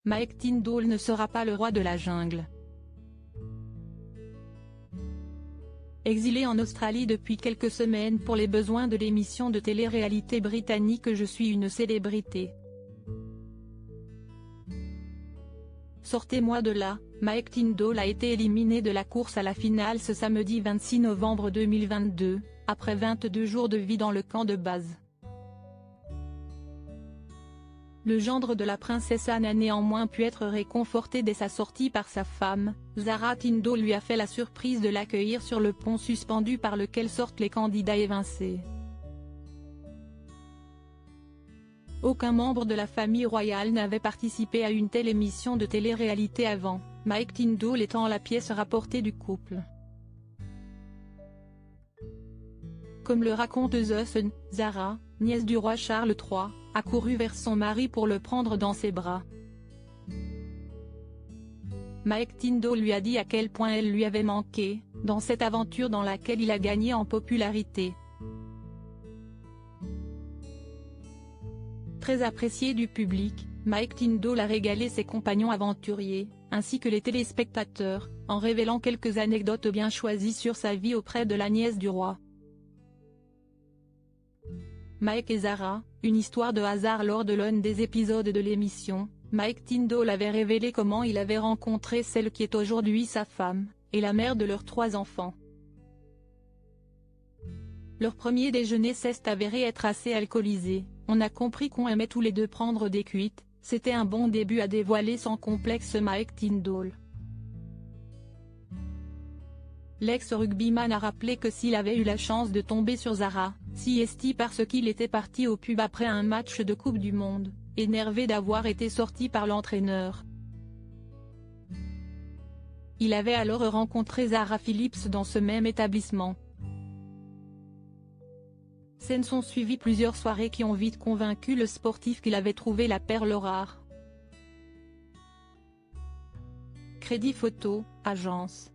Mike Tindall ne sera pas le roi de la jungle. Exilé en Australie depuis quelques semaines pour les besoins de l'émission de télé-réalité britannique Je suis une célébrité. Sortez-moi de là, Mike Tindall a été éliminé de la course à la finale ce samedi 26 novembre 2022, après 22 jours de vie dans le camp de base. Le gendre de la princesse Anne a néanmoins pu être réconforté dès sa sortie par sa femme. Zara Tindall lui a fait la surprise de l'accueillir sur le pont suspendu par lequel sortent les candidats évincés. Aucun membre de la famille royale n'avait participé à une telle émission de télé-réalité avant, Mike Tindall étant la pièce rapportée du couple. Comme le raconte The Sun, Zara, nièce du roi Charles III, a couru vers son mari pour le prendre dans ses bras. Mike Tindall lui a dit à quel point elle lui avait manqué, dans cette aventure dans laquelle il a gagné en popularité. Très apprécié du public, Mike Tindall a régalé ses compagnons aventuriers, ainsi que les téléspectateurs, en révélant quelques anecdotes bien choisies sur sa vie auprès de la nièce du roi. Mike et Zara, une histoire de hasard. Lors de l'un des épisodes de l'émission, Mike Tindall avait révélé comment il avait rencontré celle qui est aujourd'hui sa femme, et la mère de leurs 3 enfants. Leur premier déjeuner s'est avéré être assez alcoolisé, on a compris qu'on aimait tous les deux prendre des cuites, c'était un bon début, a dévoilé sans complexe Mike Tindall. L'ex-rugbyman a rappelé que s'il avait eu la chance de tomber sur Zara, c'est parce qu'il était parti au pub après un match de Coupe du Monde, énervé d'avoir été sorti par l'entraîneur. Il avait alors rencontré Zara Phillips dans ce même établissement. S'en sont suivies plusieurs soirées qui ont vite convaincu le sportif qu'il avait trouvé la perle rare. Crédit photo, agence.